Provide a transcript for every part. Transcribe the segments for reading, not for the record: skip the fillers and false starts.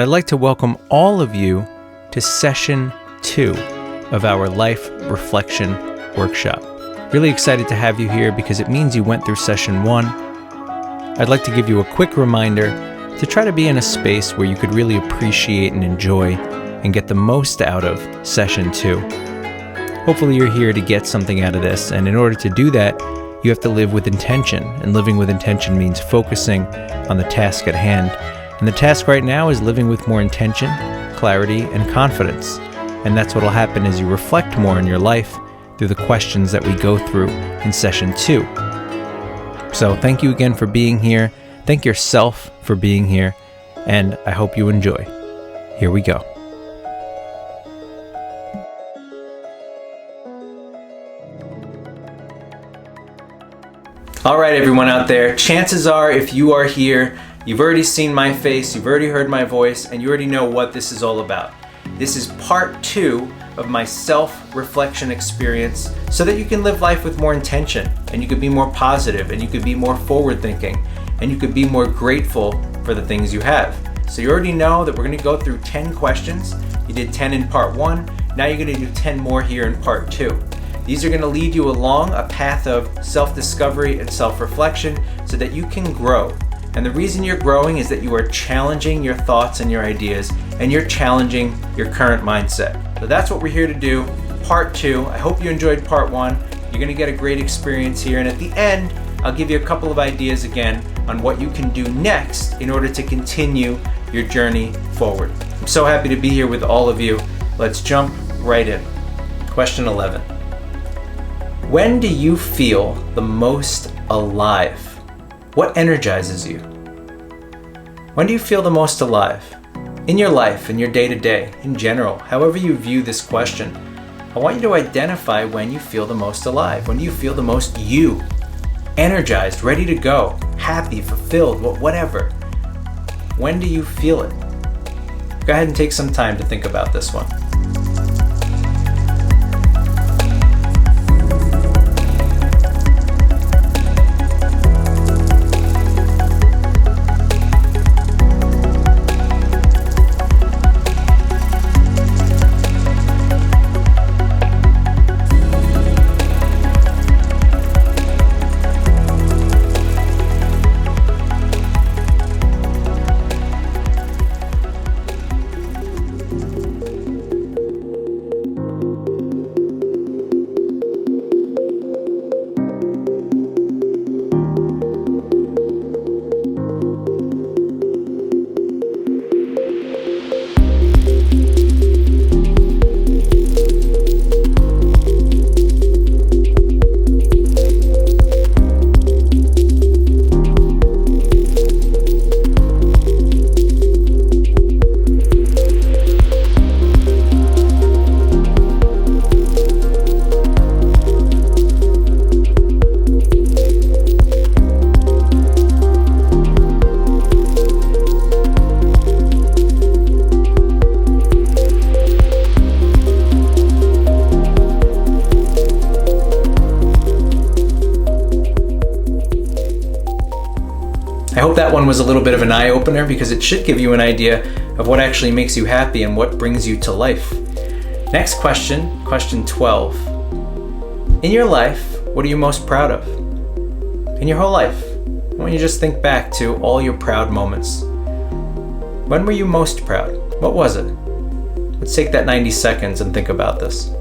I'd like to welcome all of you to Session 2 of our Life Reflection Workshop. Really excited to have you here because it means you went through Session 1. I'd like to give you a quick reminder to try to be in a space where you could really appreciate and enjoy and get the most out of Session 2. Hopefully you're here to get something out of this, and in order to do that, you have to live with intention, and living with intention means focusing on the task at hand. And the task right now is living with more intention, clarity, and confidence. And that's what will happen as you reflect more in your life through the questions that we go through in Session 2. So thank you again for being here. Thank yourself for being here, and I hope you enjoy. Here we go. All right, everyone out there, chances are if you are here, you've already seen my face, you've already heard my voice, and you already know what this is all about. This is part 2 of my self-reflection experience so that you can live life with more intention, and you could be more positive, and you could be more forward-thinking, and you could be more grateful for the things you have. So you already know that we're going to go through 10 questions. You did 10 in part 1, now you're going to do 10 more here in part 2. These are going to lead you along a path of self-discovery and self-reflection so that you can grow. And the reason you're growing is that you are challenging your thoughts and your ideas, and you're challenging your current mindset. So that's what we're here to do. Part 2. I hope you enjoyed part 1. You're going to get a great experience here. And at the end, I'll give you a couple of ideas again on what you can do next in order to continue your journey forward. I'm so happy to be here with all of you. Let's jump right in. Question 11. When do you feel the most alive? What energizes you? When do you feel the most alive? In your life, in your day-to-day, in general, however you view this question, I want you to identify when you feel the most alive. When do you feel the most you? Energized, ready to go, happy, fulfilled, whatever. When do you feel it? Go ahead and take some time to think about this one. I hope that one was a little bit of an eye-opener because it should give you an idea of what actually makes you happy and what brings you to life. Next question, question 12. In your life, what are you most proud of? In your whole life, I want you to just think back to all your proud moments. When were you most proud? What was it? Let's take that 90 seconds and think about this.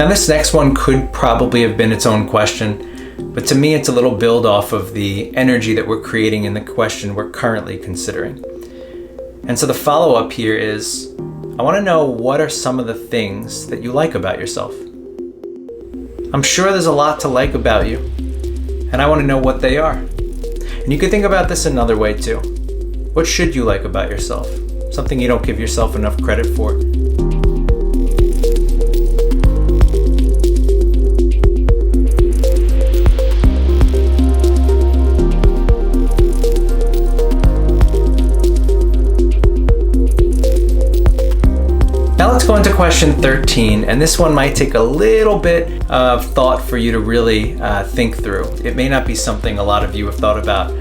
this next one could probably have been its own question, but to me it's a little build off of the energy that we're creating in the question we're currently considering. And so the follow-up here is, I want to know, what are some of the things that you like about yourself? I'm sure there's a lot to like about you, and I want to know what they are. And you could think about this another way too. What should you like about yourself? Something you don't give yourself enough credit for. Now let's go into question 13, and this one might take a little bit of thought for you to really think through. It may not be something a lot of you have thought about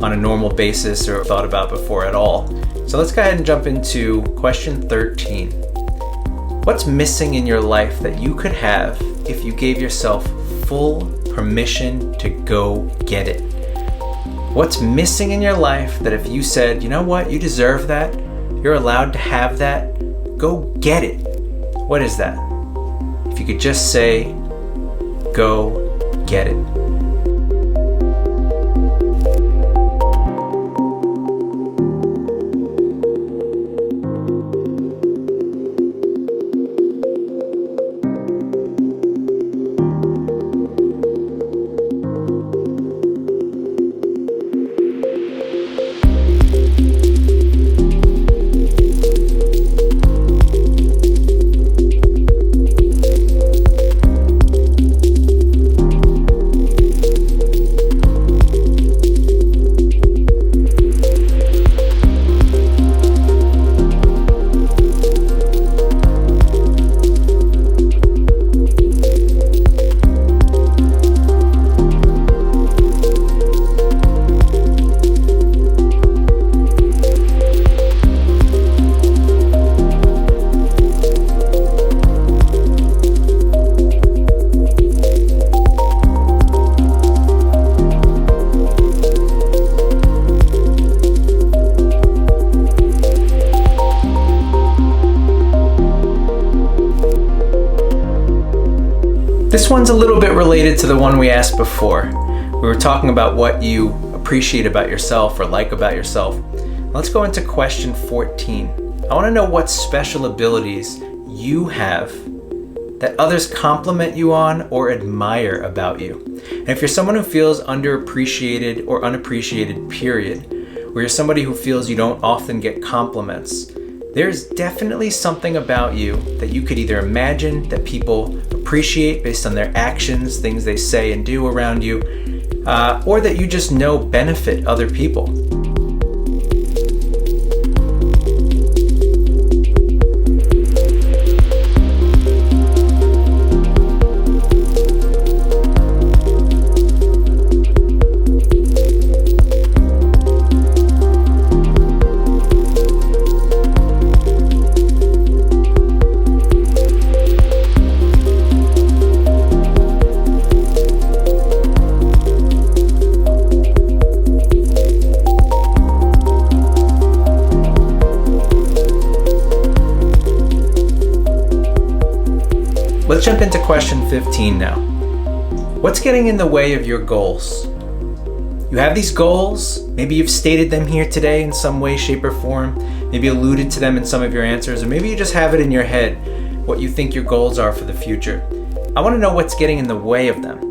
on a normal basis or thought about before at all. So let's go ahead and jump into question 13. What's missing in your life that you could have if you gave yourself full permission to go get it? What's missing in your life that if you said, you know what, you deserve that, you're allowed to have that, go get it? What is that? If you could just say, go get it. This one's a little bit related to the one we asked before. We were talking about what you appreciate about yourself or like about yourself. Let's go into question 14. I want to know what special abilities you have that others compliment you on or admire about you. And if you're someone who feels underappreciated or unappreciated, period, or you're somebody who feels you don't often get compliments, there's definitely something about you that you could either imagine that people appreciate based on their actions, things they say and do around you, or that you just know benefit other people. Let's jump into question 15 now. What's getting in the way of your goals? You have these goals, maybe you've stated them here today in some way, shape, or form, maybe alluded to them in some of your answers, or maybe you just have it in your head what you think your goals are for the future. I want to know what's getting in the way of them.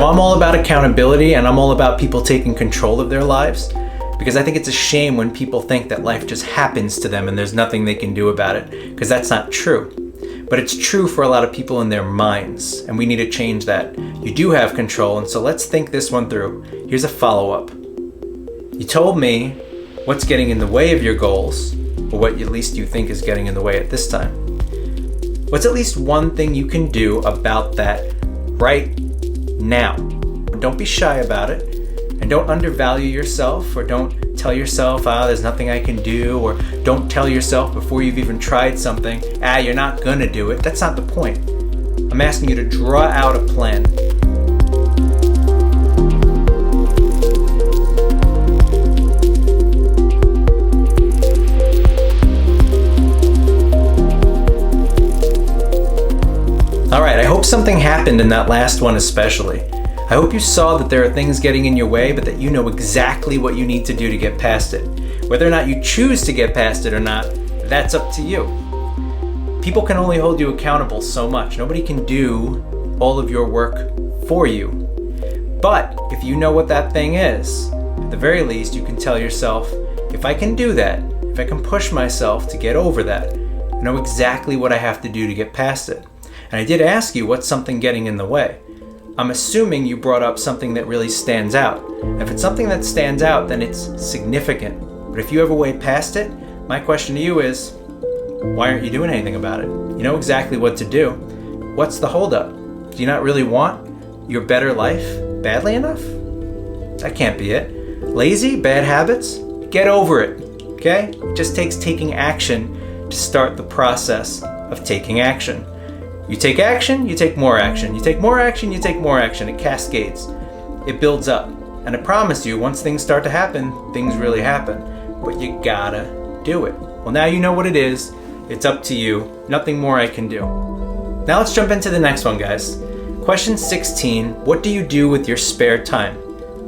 Now, I'm all about accountability, and I'm all about people taking control of their lives, because I think it's a shame when people think that life just happens to them and there's nothing they can do about it, because that's not true. But it's true for a lot of people in their minds, and we need to change that. You do have control, and so let's think this one through. Here's a follow-up. You told me what's getting in the way of your goals, or what at least you think is getting in the way at this time. What's at least one thing you can do about that right now? Don't be shy about it, and don't undervalue yourself, or don't tell yourself, there's nothing I can do, or don't tell yourself before you've even tried something, you're not gonna do it. That's not the point. I'm asking you to draw out a plan. All right, I hope something happened in that last one especially. I hope you saw that there are things getting in your way, but that you know exactly what you need to do to get past it. Whether or not you choose to get past it or not, that's up to you. People can only hold you accountable so much. Nobody can do all of your work for you. But if you know what that thing is, at the very least, you can tell yourself, if I can do that, if I can push myself to get over that, I know exactly what I have to do to get past it. And I did ask you, what's something getting in the way? I'm assuming you brought up something that really stands out. If it's something that stands out, then it's significant. But if you have a way past it, my question to you is, why aren't you doing anything about it? You know exactly what to do. What's the holdup? Do you not really want your better life badly enough? That can't be it. Lazy? Bad habits? Get over it, okay? It just takes taking action to start the process of taking action. You take action, you take more action. You take more action, you take more action. It cascades. It builds up. And I promise you, once things start to happen, things really happen. But you gotta do it. Well, now you know what it is. It's up to you. Nothing more I can do. Now let's jump into the next one, guys. Question 16, what do you do with your spare time?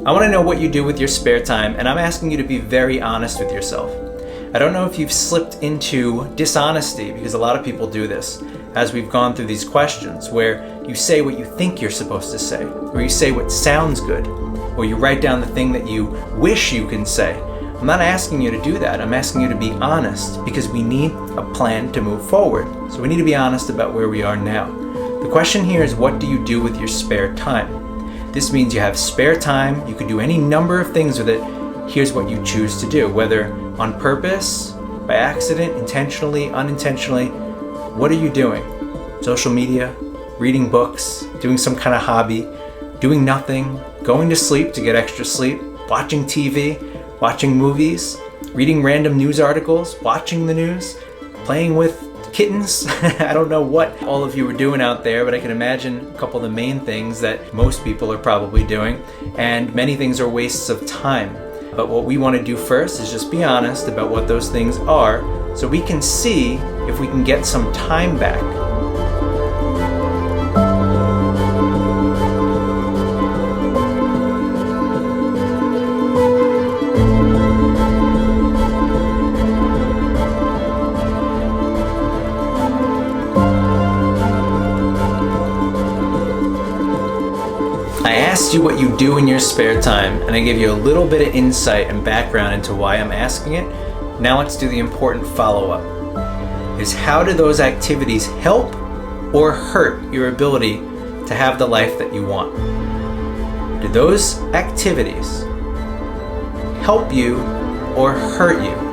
I want to know what you do with your spare time, and I'm asking you to be very honest with yourself. I don't know if you've slipped into dishonesty, because a lot of people do this as we've gone through these questions, where you say what you think you're supposed to say, or you say what sounds good, or you write down the thing that you wish you can say. I'm not asking you to do that. I'm asking you to be honest, because we need a plan to move forward. So we need to be honest about where we are now. The question here is, what do you do with your spare time? This means you have spare time. You can do any number of things with it. Here's what you choose to do, whether on purpose, by accident, intentionally, unintentionally. What are you doing? Social media, reading books, doing some kind of hobby, doing nothing, going to sleep to get extra sleep, watching TV, watching movies, reading random news articles, watching the news, playing with kittens. I don't know what all of you are doing out there, but I can imagine a couple of the main things that most people are probably doing, and many things are wastes of time. But what we want to do first is just be honest about what those things are, so we can see if we can get some time back. I asked you what you do in your spare time, and I gave you a little bit of insight and background into why I'm asking it. Now let's do the important follow-up. Is how do those activities help or hurt your ability to have the life that you want? Do those activities help you or hurt you?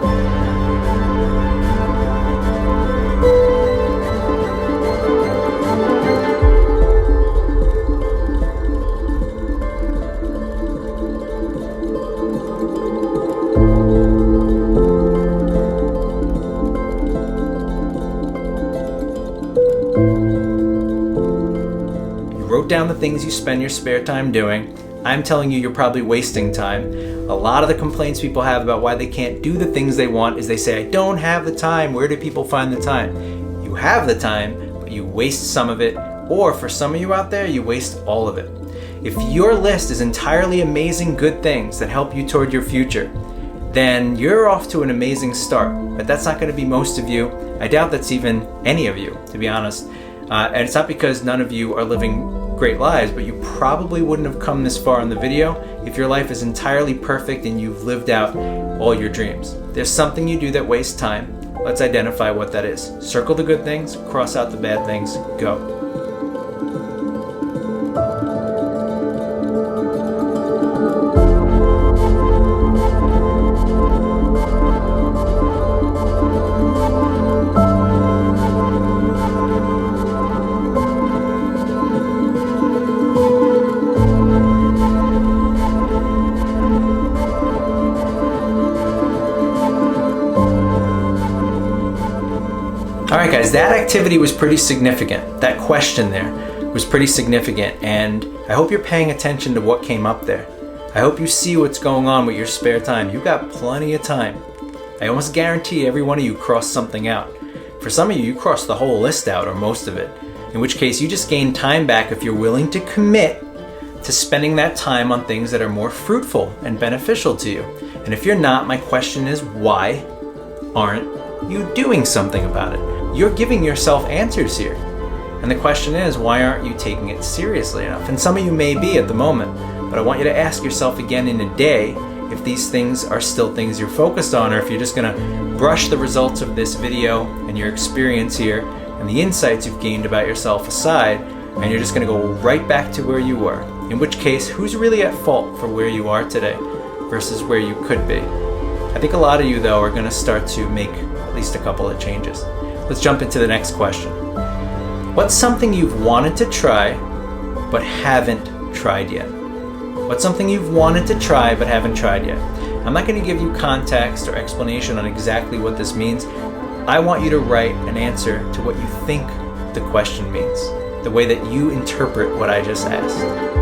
Down the things you spend your spare time doing. I'm telling you, you're probably wasting time. A lot of the complaints people have about why they can't do the things they want is they say, I don't have the time. Where do people find the time? You have the time, but you waste some of it, or for some of you out there, you waste all of it. If your list is entirely amazing good things that help you toward your future, then you're off to an amazing start. But that's not going to be most of you. I doubt that's even any of you, to be honest. And it's not because none of you are living great lives, but you probably wouldn't have come this far in the video if your life is entirely perfect and you've lived out all your dreams. There's something you do that wastes time. Let's identify what that is. Circle the good things, cross out the bad things, go. Alright guys, that activity was pretty significant. That question there was pretty significant, and I hope you're paying attention to what came up there. I hope you see what's going on with your spare time. You've got plenty of time. I almost guarantee every one of you crossed something out. For some of you, you crossed the whole list out or most of it, in which case you just gain time back if you're willing to commit to spending that time on things that are more fruitful and beneficial to you. And if you're not, my question is, why aren't you doing something about it? You're giving yourself answers here. And the question is, why aren't you taking it seriously enough? And some of you may be at the moment, but I want you to ask yourself again in a day if these things are still things you're focused on, or if you're just gonna brush the results of this video and your experience here and the insights you've gained about yourself aside, and you're just gonna go right back to where you were. In which case, who's really at fault for where you are today versus where you could be? I think a lot of you, though, are gonna start to make at least a couple of changes. Let's jump into the next question. What's something you've wanted to try but haven't tried yet? What's something you've wanted to try but haven't tried yet? I'm not going to give you context or explanation on exactly what this means. I want you to write an answer to what you think the question means, the way that you interpret what I just asked.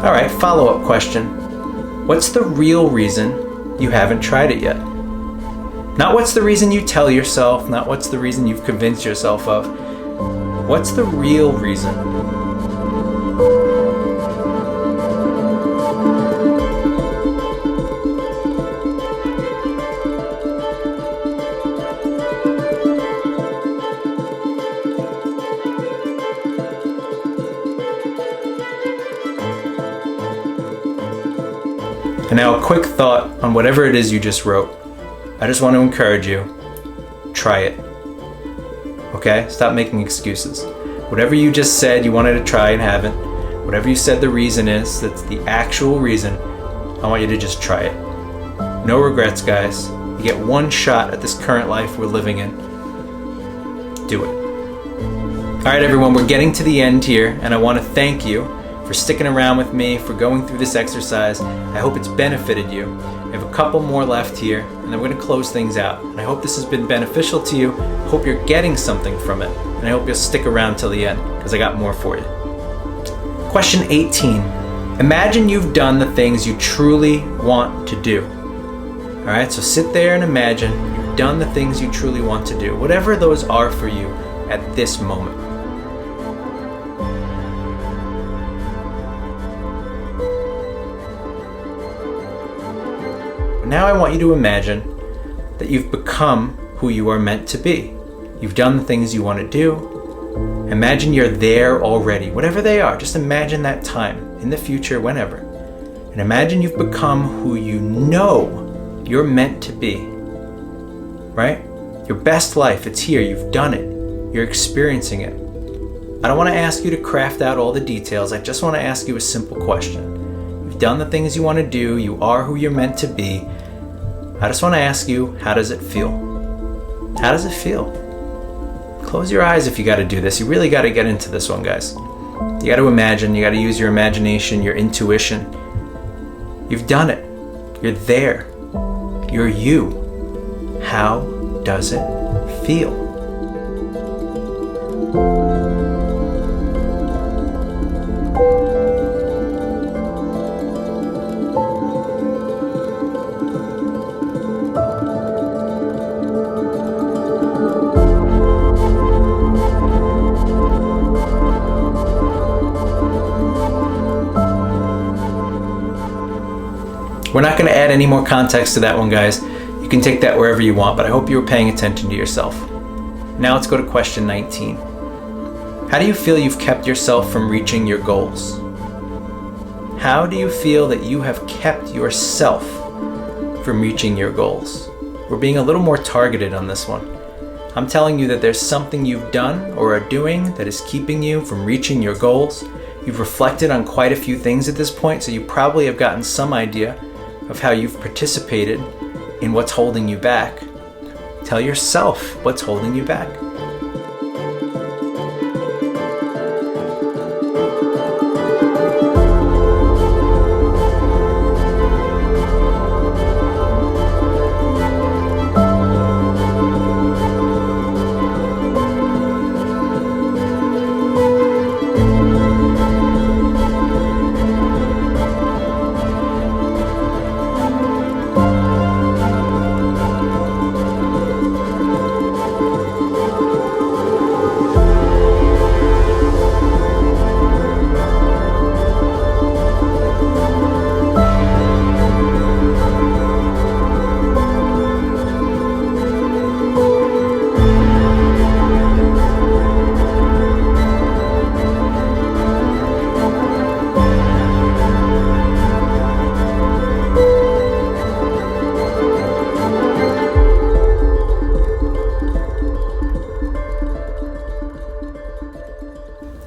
All right, follow-up question. What's the real reason you haven't tried it yet? Not what's the reason you tell yourself, not what's the reason you've convinced yourself of. What's the real reason? And now a quick thought on whatever it is you just wrote. I just want to encourage you, try it. Okay? Stop making excuses. Whatever you just said you wanted to try and haven't, whatever you said the reason is, that's the actual reason, I want you to just try it. No regrets, guys. You get one shot at this current life we're living in. Do it. All right, everyone, we're getting to the end here, and I want to thank you for sticking around with me, for going through this exercise. I hope it's benefited you. I have a couple more left here, and then we're going to close things out. And I hope this has been beneficial to you. I hope you're getting something from it, and I hope you'll stick around till the end, because I got more for you. Question 18. Imagine you've done the things you truly want to do. All right, so sit there and imagine you've done the things you truly want to do, whatever those are for you at this moment. Now I want you to imagine that you've become who you are meant to be. You've done the things you want to do. Imagine you're there already, whatever they are. Just imagine that time in the future, whenever. And imagine you've become who you know you're meant to be, right? Your best life, it's here, you've done it, you're experiencing it. I don't want to ask you to craft out all the details, I just want to ask you a simple question. You've done the things you want to do, you are who you're meant to be. I just want to ask you, how does it feel? How does it feel? Close your eyes if you got to do this. You really got to get into this one, guys. You got to imagine, you got to use your imagination, your intuition. You've done it. You're there. You're you. How does it feel? We're not going to add any more context to that one, guys. You can take that wherever you want, but I hope you were paying attention to yourself. Now let's go to question 19. How do you feel you've kept yourself from reaching your goals? How do you feel that you have kept yourself from reaching your goals? We're being a little more targeted on this one. I'm telling you that there's something you've done or are doing that is keeping you from reaching your goals. You've reflected on quite a few things at this point, so you probably have gotten some idea of how you've participated in what's holding you back. Tell yourself what's holding you back.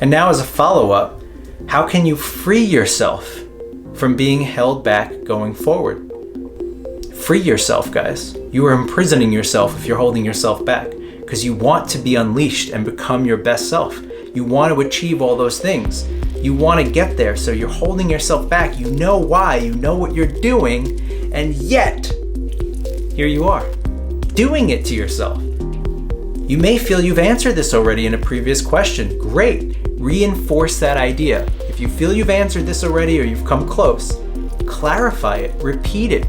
And now as a follow-up, how can you free yourself from being held back going forward? Free yourself, guys. You are imprisoning yourself if you're holding yourself back because you want to be unleashed and become your best self. You want to achieve all those things. You want to get there, so you're holding yourself back. You know why, you know what you're doing, and yet, here you are, doing it to yourself. You may feel you've answered this already in a previous question. Great. Reinforce that idea. If you feel you've answered this already or you've come close, clarify it, repeat it,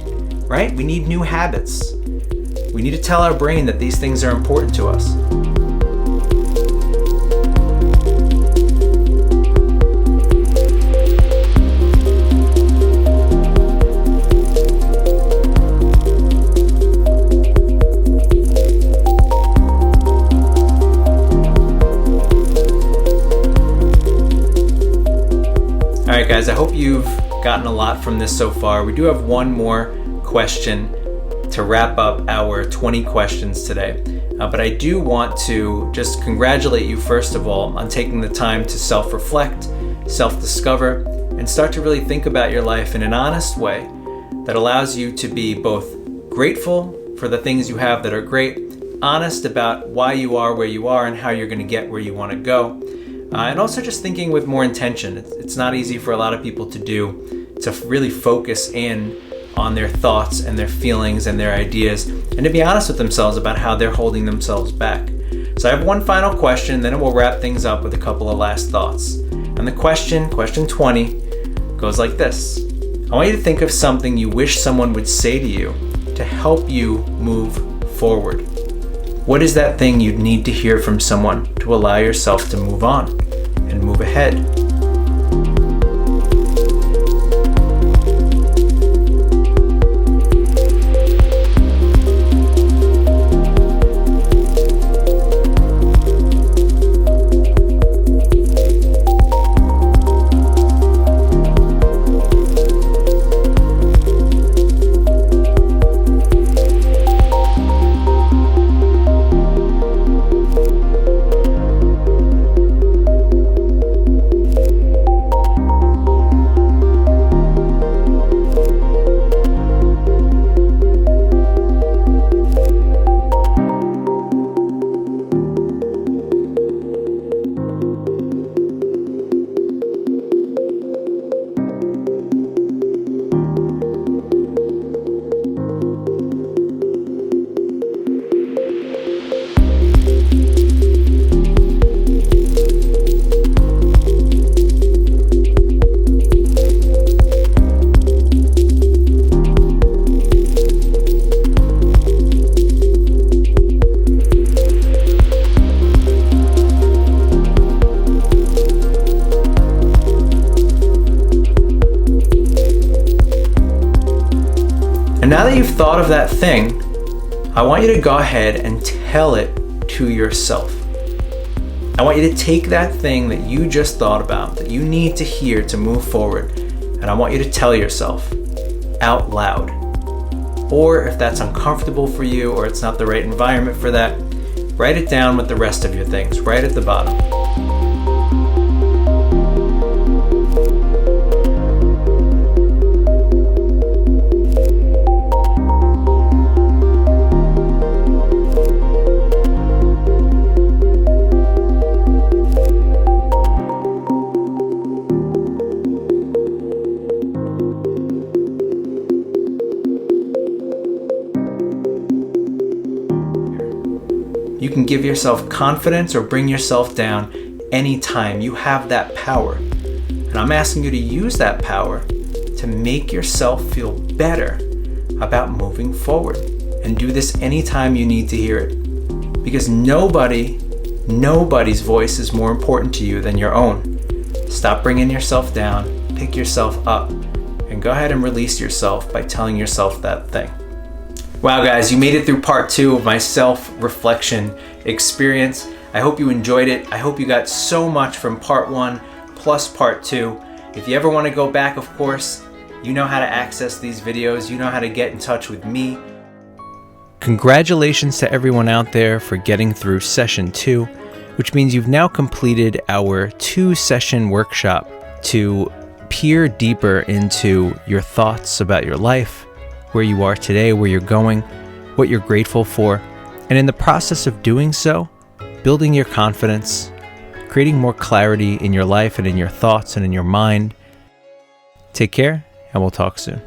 right? We need new habits. We need to tell our brain that these things are important to us. Alright guys, I hope you've gotten a lot from this so far. We do have one more question to wrap up our 20 questions today. But I do want to just congratulate you first of all on taking the time to self-reflect, self-discover, and start to really think about your life in an honest way that allows you to be both grateful for the things you have that are great, honest about why you are where you are and how you're going to get where you want to go. And also just thinking with more intention. It's not easy for a lot of people to do, to really focus in on their thoughts and their feelings and their ideas, and to be honest with themselves about how they're holding themselves back. So I have one final question, then we'll wrap things up with a couple of last thoughts. And the question 20, goes like this. I want you to think of something you wish someone would say to you to help you move forward. What is that thing you'd need to hear from someone to allow yourself to move on and move ahead? And now that you've thought of that thing, I want you to go ahead and tell it to yourself. I want you to take that thing that you just thought about, that you need to hear to move forward, and I want you to tell yourself out loud. Or if that's uncomfortable for you or it's not the right environment for that, write it down with the rest of your things, right at the bottom. You can give yourself confidence or bring yourself down anytime. You have that power. And I'm asking you to use that power to make yourself feel better about moving forward. And do this anytime you need to hear it. Because nobody's voice is more important to you than your own. Stop bringing yourself down, pick yourself up, and go ahead and release yourself by telling yourself that thing. Wow guys, you made it through part 2 of my self-reflection experience. I hope you enjoyed it. I hope you got so much from part 1 plus part 2. If you ever want to go back, of course, you know how to access these videos. You know how to get in touch with me. Congratulations to everyone out there for getting through session 2, which means you've now completed our 2-session workshop to peer deeper into your thoughts about your life, where you are today, where you're going, what you're grateful for, and in the process of doing so, building your confidence, creating more clarity in your life and in your thoughts and in your mind. Take care, and we'll talk soon.